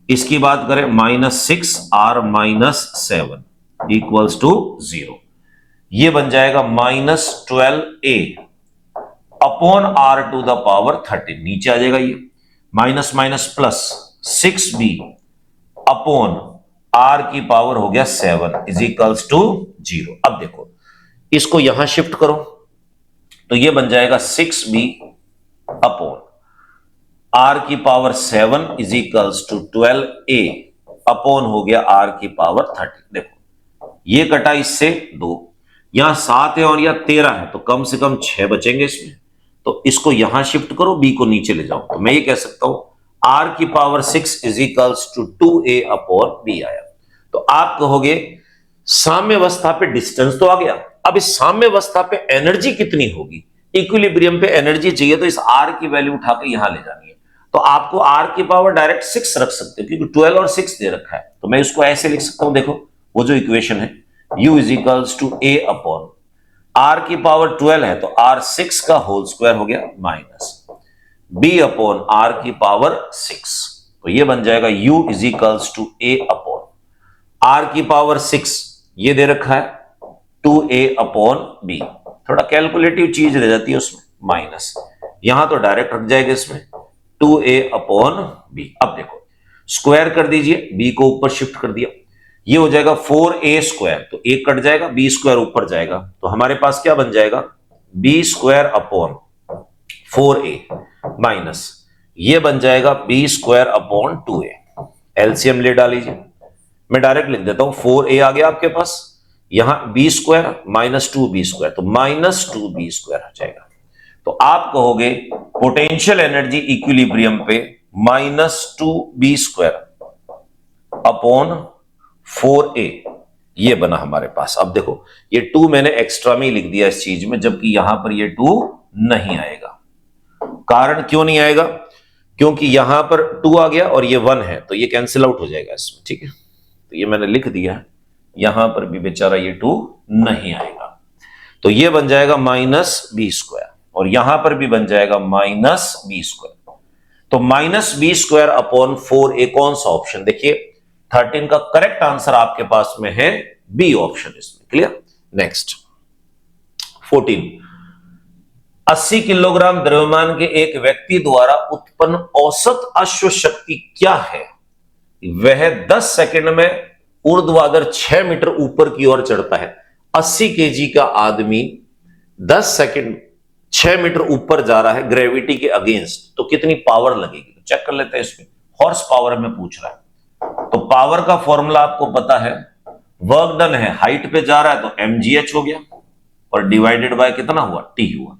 इसकी बात करें minus 6 R minus 7 equals to 0। ये बन जाएगा minus 12A upon R to the power 13, नीचे आ जाएगा ये minus minus plus 6B upon R की पावर हो गया 7 इज इक्वल्स टू 0। अब देखो इसको यहां शिफ्ट करो, तो ये बन जाएगा 6B अपॉन R की power 7 is equals to 12A upon हो गया R की पावर 13। देखो ये कटा इससे 2, यहां 7 है और यहां 13 है, तो कम से कम 6 बचेंगे इसमें, तो इसको यहां शिफ्ट करो, बी को नीचे ले जाओ, तो मैं ये कह सकता हूं r की power 6 is equals to 2a upon b आया। तो आप कहोगे साम्यावस्था पे डिस्टेंस तो आ गया, अब इस साम्यावस्था पे एनर्जी कितनी होगी, इक्विलिब्रियम पे एनर्जी चाहिए, तो इस r की वैल्यू उठा के यहां ले जानी है। तो आपको r की पावर डायरेक्ट 6 रख सकते हो क्योंकि 12 और 6 दे रखा है, तो मैं इसको ऐसे लिख सकता हूं, देखो वो जो इक्वेशन है u is equals to a upon r की पावर 12 है तो r 6 का होल स्क्वायर हो गया माइनस b अपॉन r की पावर 6, तो ये बन जाएगा u is equals to a upon r की पावर 6, ये दे रखा है 2a अपॉन b, थोड़ा कैलकुलेटिव चीज रह जाती है उसमें, माइनस यहां तो डायरेक्ट रख जाएगा इसमें 2a अपॉन b। अब देखो स्क्वायर कर दीजिए, b को ऊपर शिफ्ट कर दिया, ये हो जाएगा 4a स्क्वायर, तो a कट जाएगा, b स्क्वायर ऊपर जाएगा, तो हमारे पास क्या बन जाएगा b square upon 4a minus ये बन जाएगा b square upon 2a। LCM ले डालीजिए, मैं डायरेक्ट लिख देता हूं 4a आ गया आपके पास, यहां b square minus 2b square, तो माइनस 2b स्क्वायर हो जाएगा। तो आप कहोगे पोटेंशियल एनर्जी इक्विलिब्रियम पे minus 2b square upon 4a, ये बना हमारे पास। अब देखो ये 2 मैंने एक्स्ट्रा में ही लिख दिया इस चीज में, जबकि यहां पर ये 2 नहीं आएगा। कारण क्यों नहीं आएगा, क्योंकि यहां पर 2 आ गया और ये 1 है, तो ये कैंसिल आउट हो जाएगा इसमें, ठीक है, तो ये मैंने लिख दिया, यहां पर भी बेचारा ये 2 नहीं आएगा, तो ये बन जाएगा माइनस b स्क्वायर, और यहां पर भी बन जाएगा माइनस b स्क्वायर। तो minus b square upon 4a कौन सा ऑप्शन, देखिए 13 का करेक्ट आंसर आपके पास में है बी ऑप्शन इसमें। क्लियर। नेक्स्ट 14, 80 किलोग्राम द्रव्यमान के एक व्यक्ति द्वारा उत्पन्न औसत अश्व शक्ति क्या है, वह 10 सेकंड में ऊर्ध्वाधर 6 मीटर ऊपर की ओर चढ़ता है। 80 केजी का आदमी 10 सेकंड 6 मीटर ऊपर जा रहा है ग्रेविटी के अगेंस्ट, तो कितनी पावर लगेगी, तो चेक कर लेते हैं इसमें। हॉर्स पावर में पूछ रहा है, तो पावर का फॉर्मूला आपको पता है, वर्क डन है, हाइट पे जा रहा है तो mgh हो गया और डिवाइडेड बाय कितना हुआ, t हुआ।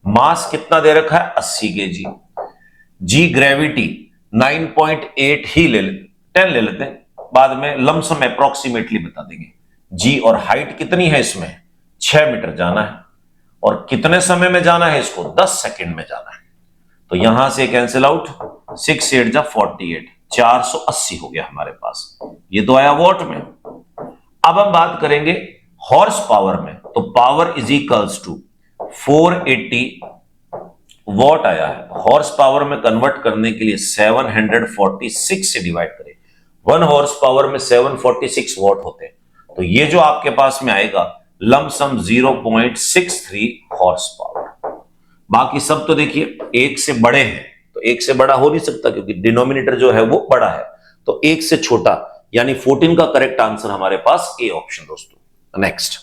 मास कितना दे रखा है 80 केजी, जी ग्रेविटी 9.8 ही ले लेते, 10 ले लेते हैं, बाद में लमसम अप्रोक्सीमेटली बता देंगे। जी और हाइट कितनी है इसमें 6 मीटर जाना है, और कितने समय में जाना है इसको 10 सेकंड में जाना है, तो यहां से कैंसिल आउट, 6 8 जा 48, 480 हो गया हमारे पास, ये तो आया वॉट में। अब हम बात करेंगे हॉर्स पावर में, तो power is equals to 480 watt आया है, हॉर्स पावर में कन्वर्ट करने के लिए 746 से डिवाइड करें, 1 हॉर्स पावर में 746 वॉट होते हैं, तो ये जो आपके पास में आएगा लमसम 0.63 हॉर्स पावर। बाकी सब तो देखिए एक से बड़े हैं, तो एक से बड़ा हो नहीं सकता क्योंकि डिनोमिनेटर जो है वो बड़ा है, तो एक से छोटा, यानी 14 का करेक्ट आंसर हमारे पास ए ऑप्शन दोस्तों। नेक्स्ट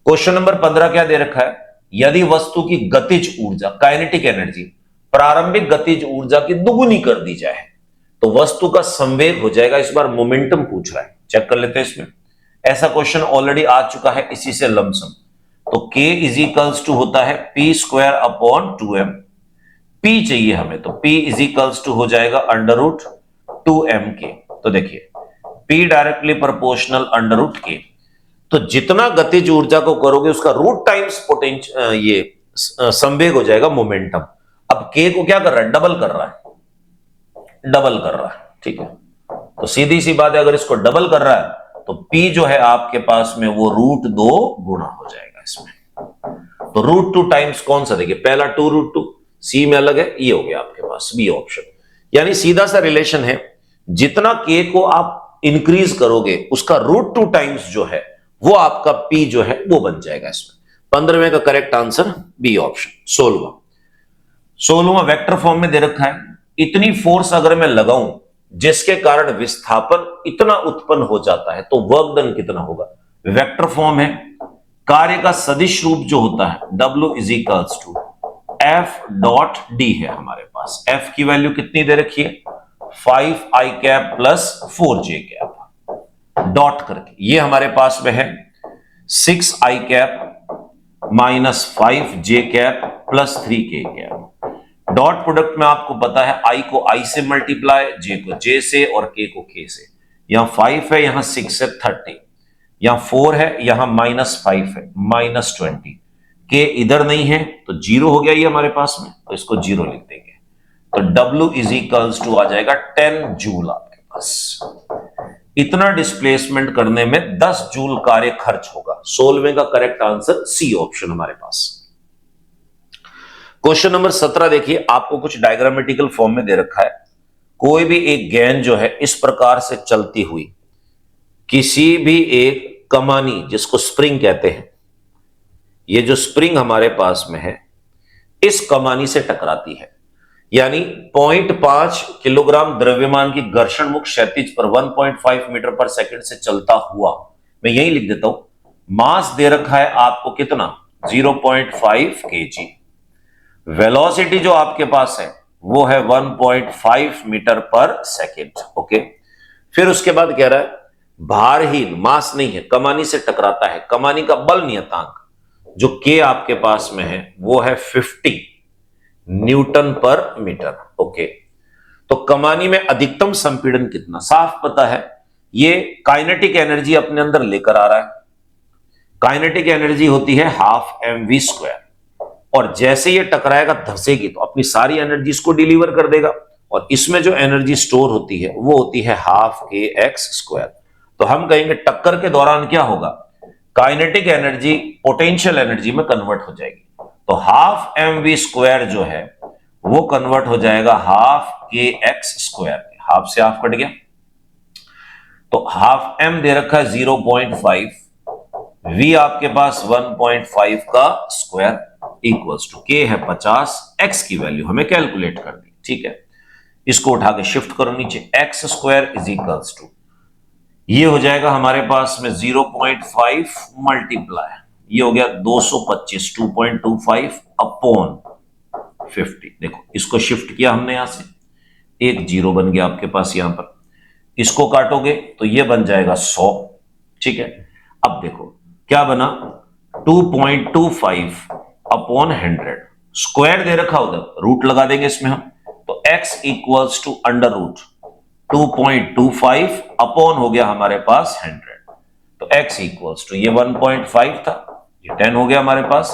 क्वेश्चन नंबर 15 क्या दे रखा है, यदि वस्तु की गतिज ऊर्जा काइनेटिक एनर्जी प्रारंभिक गतिज ऊर्जा की दुगुनी कर दी जाए तो वस्तु का संवेग हो जाएगा। इस बार मोमेंटम पूछ रहा है, चेक कर लेते हैं इसमें। ऐसा क्वेश्चन ऑलरेडी आ चुका है इसी से लमसम, तो k इज इक्वल्स टू होता है p square upon 2m, p चाहिए हमें, तो p इज इक्वल्स टू हो जाएगा अंडर रूट 2mk। तो देखिए p directly proportional under root k, तो जितना गतिज ऊर्जा को करोगे उसका रूट टाइम्स पोटेंशियल ये संवेग हो जाएगा मोमेंटम। अब k को क्या कर रहा है, डबल कर रहा है, डबल कर रहा है, ठीक है, तो सीधी सी बात है अगर इसको डबल कर रहा है तो p जो है आपके पास में वो रूट 2 गुना हो जाएगा इसमें। तो रूट 2 टाइम्स कौन सा, देखिए पहला 2 रूट 2, सी में अलग है, ये हो गया आपके पास बी ऑप्शन। यानी सीधा सा रिलेशन है, जितना k को आप इंक्रीज करोगे उसका रूट 2 टाइम्स जो है वो आपका p जो है वो बन जाएगा इसमें। 15वें का करेक्ट आंसर बी ऑप्शन। 16वां वेक्टर फॉर्म में दे रखा है, इतनी फोर्स अगर मैं लगाऊं जिसके कारण विस्थापन इतना उत्पन्न हो जाता है तो वर्क डन कितना होगा। वेक्टर फॉर्म है, कार्य का सदिश रूप जो होता है W is equals to F dot D है हमारे पास। F की वैल्यू कितनी दे रखी है 5i cap plus 4j cap dot करके, ये हमारे पास में है 6i cap -5j cap plus 3k cap. Dot product में आपको पता है i को i से मल्टीप्लाई, j को j से और k को k से। यहां 5 है, यहां 6 है, 30, यहां 4 है, यहां -5 है, -20। k इधर नहीं है तो 0 हो गया ये हमारे पास में, तो इसको 0 लिख देंगे। तो W इज इक्वल्स टू आ जाएगा 10 जूल आपके पास। इतना डिस्प्लेसमेंट करने में 10 जूल कार्य खर्च होगा। 16वें का करेक्ट आंसर सी ऑप्शन हमारे पास। क्वेश्चन नंबर 17 देखिए, आपको कुछ डायग्रामेटिकल फॉर्म में दे रखा है। कोई भी एक गेंद जो है इस प्रकार से चलती हुई किसी भी एक कमानी, जिसको स्प्रिंग कहते हैं, ये जो स्प्रिंग हमारे पास में है इस कमानी से टकराती है, यानी 0.5 किलोग्राम द्रव्यमान की घर्षण मुक्त क्षैतिज पर 1.5 मीटर पर सेकंड से चलता हुआ, मैं यही लिख देता हूं, मास दे रखा है आपको कितना, 0.5 kg। वेलोसिटी जो आपके पास है वो है 1.5 मीटर पर सेकंड। ओके, फिर उसके बाद कह रहा है भारहीन, मास नहीं है, कमानी से टकराता है। कमानी का बल नियतांक जो के आपके पास में है वो है 50 न्यूटन पर मीटर। ओके, तो कमानी में अधिकतम संपीड़न कितना, साफ पता है, ये काइनेटिक एनर्जी अपने अंदर लेकर आ रहा है। काइनेटिक एनर्जी होती है हाफ mv², और जैसे ये टकराएगा, धंसेगी, तो अपनी सारी एनर्जी इसको डिलीवर कर देगा, और इसमें जो एनर्जी स्टोर होती है वो होती है हाफ kx²। तो हम कहेंगे टक्कर के दौरान क्या होगा, काइनेटिक एनर्जी पोटेंशियल एनर्जी में कन्वर्ट हो जाएगी। तो हाफ mv² जो है वो कन्वर्ट हो जाएगा हाफ kx²। हाफ से हाफ कट गया, तो हाफ m दे रखा है 0.5, v आपके पास 1.5 का स्क्वायर इक्वल्स टू k है 50, x की वैल्यू हमें कैलकुलेट करनी, ठीक है। इसको उठा के शिफ्ट करो नीचे, x² इज इक्वल्स टू, ये हो जाएगा हमारे पास में 0.5 मल्टीप्लाई, ये हो गया 225, 2.25 अपॉन 50। देखो इसको शिफ्ट किया हमने, यहां से एक जीरो बन गया आपके पास, यहां पर इसको काटोगे तो ये बन जाएगा 100, ठीक है। अब देखो क्या बना, 2.25 अपॉन 100, स्क्वायर दे रखा उधर, रूट लगा देंगे इसमें हम, तो x equals to under root 2.25 upon हो गया हमारे पास 100, तो x इक्वल्स टू, ये 1.5 था, ये 10 हो गया हमारे पास,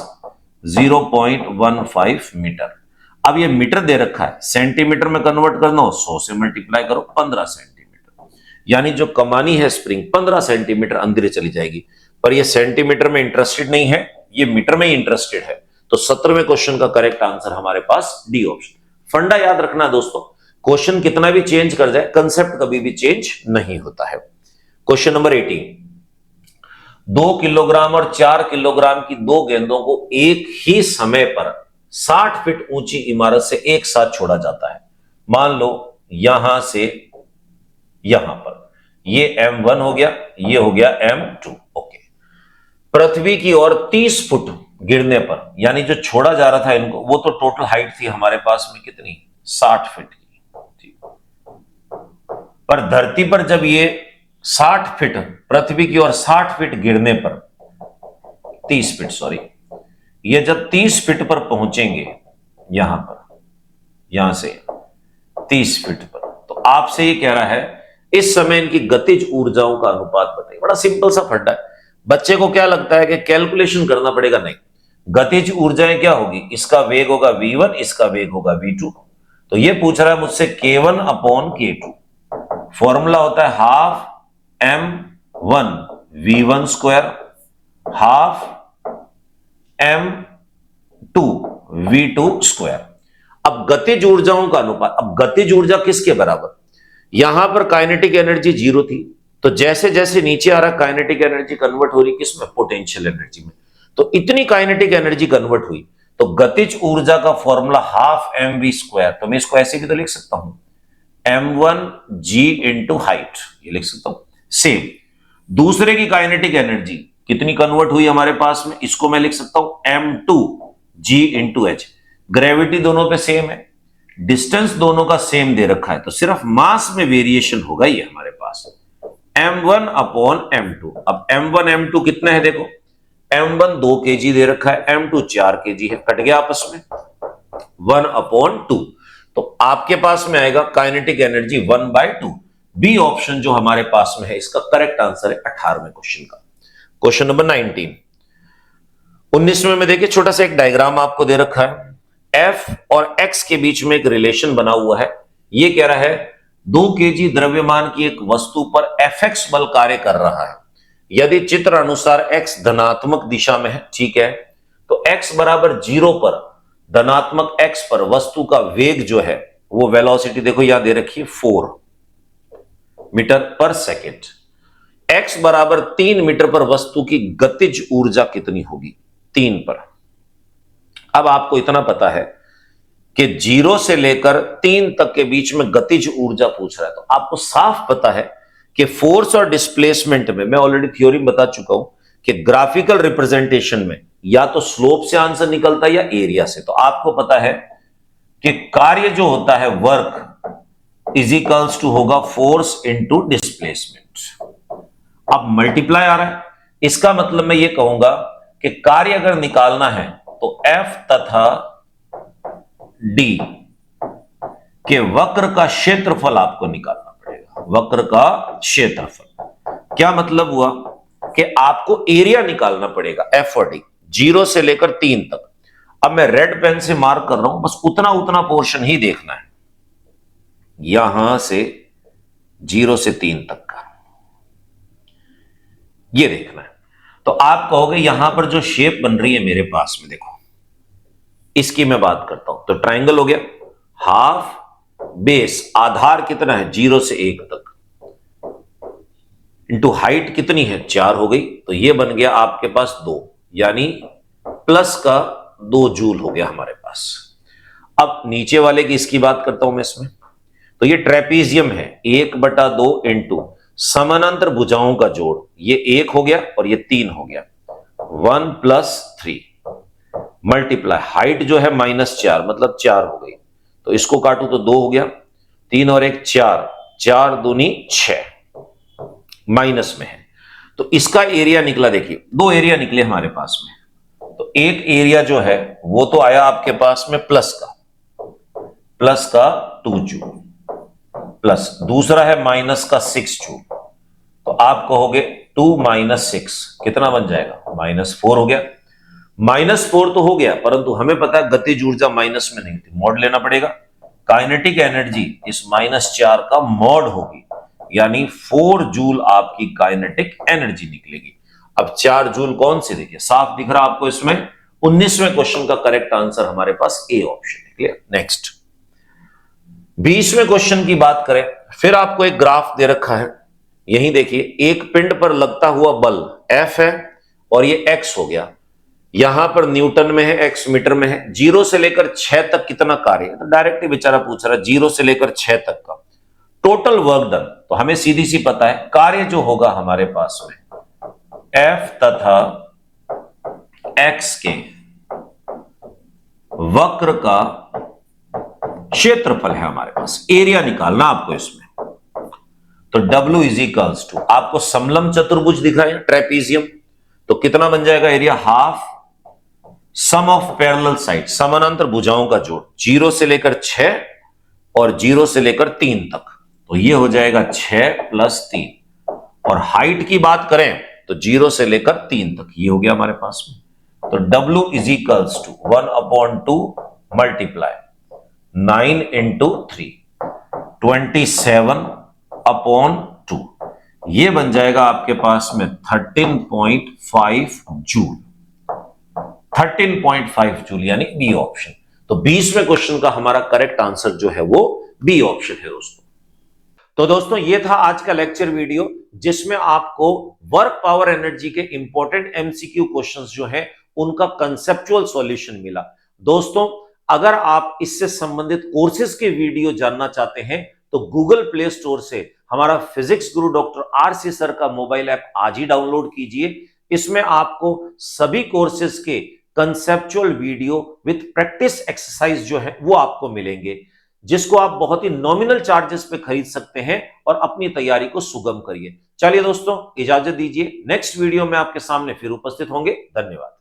0.15 मीटर। अब ये मीटर दे रखा है, सेंटीमीटर में कन्वर्ट करना हो 100 से मल्टीप्लाई करो, 15 सेंटीमीटर, यानी जो कमानी है स्प्रिंग 15 सेंटीमीटर अंदर चली जाएगी। पर ये सेंटीमीटर में इंटरेस्टेड नहीं है, ये मीटर में ही इंटरेस्टेड है। तो 17वें क्वेश्चन का करेक्ट आंसर हमारे पास डी ऑप्शन। फंडा याद रखना दोस्तों, क्वेश्चन कितना भी चेंज कर जाए, कंसेप्ट कभी भी चेंज नहीं होता है। क्वेश्चन नंबर 18, 2 किलोग्राम और 4 किलोग्राम की दो गेंदों को एक ही समय पर 60 फीट ऊंची इमारत से एक साथ छोड़ा जाता है। मान लो यहां से यहां पर, ये M1 हो गया, ये हो गया M2। ओके, पृथ्वी की ओर 30 फुट गिरने पर, यानी जो छोड़ा जा रहा था इनको, वो तो टोटल हाइट थी हमारे पास में कितनी, 60 फीट की। पर धरती पर जब ये 60 फीट, पृथ्वी की ओर 60 फीट गिरने पर, 30 फीट सॉरी, ये जब 30 फीट पर पहुंचेंगे, यहां पर, यहां से 30 फीट पर, तो आपसे ये कह रहा है इस समय इनकी गतिज ऊर्जाओं का अनुपात बताइए। बड़ा सिंपल सा फंडा है, बच्चे को क्या लगता है कि कैलकुलेशन करना पड़ेगा, नहीं। गतिज ऊर्जाएं क्या होगी, इसका वेग होगा v1, इसका वेग होगा v2। तो ये पूछ रहा है मुझसे k1 अपॉन k2, फॉर्मूला होता है half m1 v1 square half m2 v2 square. अब गतिज ऊर्जाओं का अनुपात, अब गतिज ऊर्जा किसके बराबर, यहां पर काइनेटिक एनर्जी 0 थी, तो जैसे जैसे नीचे आ रहा काइनेटिक एनर्जी कन्वर्ट हो रही किसमें, पोटेंशियल एनर्जी में। तो इतनी काइनेटिक एनर्जी कन्वर्ट हुई, तो गतिज ऊर्जा का फॉर्मूला हाफ mv², तो मैं इसको ऐसे भी तो लिख सकता हूं, m1g इंटू हाइट, ये लिख सकता हूं। सेम दूसरे की काइनेटिक एनर्जी कितनी कन्वर्ट हुई हमारे पास में, इसको मैं लिख सकता हूं m2g इंटू h। ग्रेविटी दोनों पे सेम है, डिस्टेंस दोनों का सेम दे रखा है, तो सिर्फ मास में वेरिएशन होगा ये हमारे पास, m1 अपॉन m2। अब m1 m2 कितने हैं देखो, m1 2 kg दे रखा है, m2 4 kg है, कट गया आपस में 1/2। तो आपके पास में आएगा काइनेटिक एनर्जी 1/2। बी ऑप्शन जो हमारे पास में है इसका करेक्ट आंसर है 18वें क्वेश्चन का। क्वेश्चन नंबर 19वें में देखिए छोटा सा एक डायग्राम आपको दे रखा है। F और X के बीच में एक रिलेशन बना हुआ है। ये कह रहा है 2 kg द्रव्यमान की एक वस्तु पर Fx बल कार्य कर रहा है। यदि चित्र अनुसार x धनात्मक दिशा में है, ठीक है, तो x बराबर 0 पर धनात्मक x पर वस्तु का वेग जो है वो वेलोसिटी देखो यहां दे रखी है 4 मीटर पर सेकेंड। x बराबर 3 मीटर पर वस्तु की गतिज ऊर्जा कितनी होगी 3 पर। अब आपको इतना पता है कि 0 से लेकर 3 तक के बीच में गतिज ऊर्जा पूछ रहा है, तो आपको साफ पता है कि फोर्स और डिस्प्लेसमेंट में मैं ऑलरेडी थ्योरी बता चुका हूं कि ग्राफिकल रिप्रेजेंटेशन में या तो स्लोप से आंसर निकलता है या एरिया से। तो आपको पता है कि कार्य जो होता है वर्क इज इक्वल्स टू होगा फोर्स इंटू डिस्प्लेसमेंट। अब मल्टीप्लाई आ रहा है, इसका मतलब मैं ये कहूंगा कि कार्य अगर निकालना है तो F तथा D के वक्र का क्षेत्रफल आपको निकालना पड़ेगा। वक्र का क्षेत्रफल क्या मतलब हुआ कि आपको एरिया निकालना पड़ेगा F और D 0 से लेकर 3 तक। अब मैं रेड पेन से मार्क कर रहा हूं, बस उतना उतना पोर्शन ही देखना है, यहां से 0 से 3 तक का ये देखना है। तो आप कहोगे यहां पर जो शेप बन रही है मेरे पास में देखो, इसकी मैं बात करता हूं तो ट्रायंगल हो गया, हाफ बेस आधार कितना है 0 से 1 तक इंटू हाइट कितनी है 4 हो गई, तो ये बन गया आपके पास 2 यानी प्लस का 2 जूल हो गया हमारे पास। अब नीचे वाले की इसकी बात करता हूं मैं इसमें, तो ये ट्रेपीजियम है 1/2 इंटू समानांतर भुजाओं का जोड़, ये 1 हो गया और ये 3 हो गया 1 + 3 मल्टीप्लाई हाइट जो है -4 मतलब 4 हो गई, तो इसको काटू तो 2 हो गया, 3 और 1 4, 4 दूनी 6 माइनस में है। तो इसका एरिया निकला, देखिए 2 एरिया निकले हमारे पास में। तो एक एरिया जो है वो तो आया आपके पास में प्लस का 2 जूल प्लस दूसरा है माइनस का 6 जूल। तो आप कहोगे 2 - 6 कितना बन जाएगा -4 हो गया। -4 तो हो गया, परंतु हमें पता है गतिज ऊर्जा माइनस में नहीं थी, मॉड लेना पड़ेगा। काइनेटिक एनर्जी इस -4 का मॉड होगी, यानी 4 जूल आपकी काइनेटिक एनर्जी निकलेगी। अब 4 जूल कौन सी, देखिए साफ दिख रहा आपको इसमें। 19वें क्वेश्चन का करेक्ट आंसर हमारे पास ए ऑप्शन है। क्लियर। नेक्स्ट 20वें क्वेश्चन की बात करें, फिर आपको एक ग्राफ दे रखा है, यही देखिए एक पिंड पर लगता हुआ बल F है और ये X हो गया, यहां पर न्यूटन में है, X मीटर में है। 0 से लेकर 6 तक कितना कार्य है, तो डायरेक्ट ही बेचारा पूछ रहा है 0 से लेकर 6 तक का टोटल वर्क डन। तो हमें सीधी सी पता है कार्य जो होगा हमारे पास में F तथा X के वक्र का क्षेत्रफल है हमारे पास, एरिया निकालना आपको इसमें। तो W = आपको समलम चतुर्भुज दिख रहा है ट्रेपीजियम, तो कितना बन जाएगा area, half sum of parallel side समानांतर भुजाओं का जोड़, 0 से लेकर 6 और 0 से लेकर 3 तक, तो ये हो जाएगा 6 + 3। और हाइट की बात करें तो 0 से लेकर 3 तक, ये हो गया हमारे पास में। तो W = 1/2 मल्टीप्लाई 9 × 3 27/2, ये बन जाएगा आपके पास में 13.5 जूल। 13.5 जूल यानी बी ऑप्शन। तो 20वें क्वेश्चन का हमारा करेक्ट आंसर जो है वो बी ऑप्शन है दोस्तों। तो दोस्तों ये था आज का लेक्चर वीडियो, जिसमें आपको वर्क पावर एनर्जी के इंपॉर्टेंट एमसीक्यू क्वेश्चंस जो है उनका कंसेप्चुअल सॉल्यूशन मिला। दोस्तों अगर आप इससे संबंधित कोर्सेज के वीडियो जानना चाहते हैं तो गूगल प्ले स्टोर से हमारा फिजिक्स गुरु डॉक्टर आरसी सर का मोबाइल ऐप आज ही डाउनलोड कीजिए। इसमें आपको सभी कोर्सेज के conceptual video with practice exercise जो है वो आपको मिलेंगे। जिसको आप बहुत ही नॉमिनल चार्जेस पे खरीद सकते हैं और अपनी तैयारी को सुगम करिए। चलिए दोस्तों, इजाजत दीजिए, नेक्स्ट वीडियो में आपके सामने फिर उपस्थित होंगे। धन्यवाद।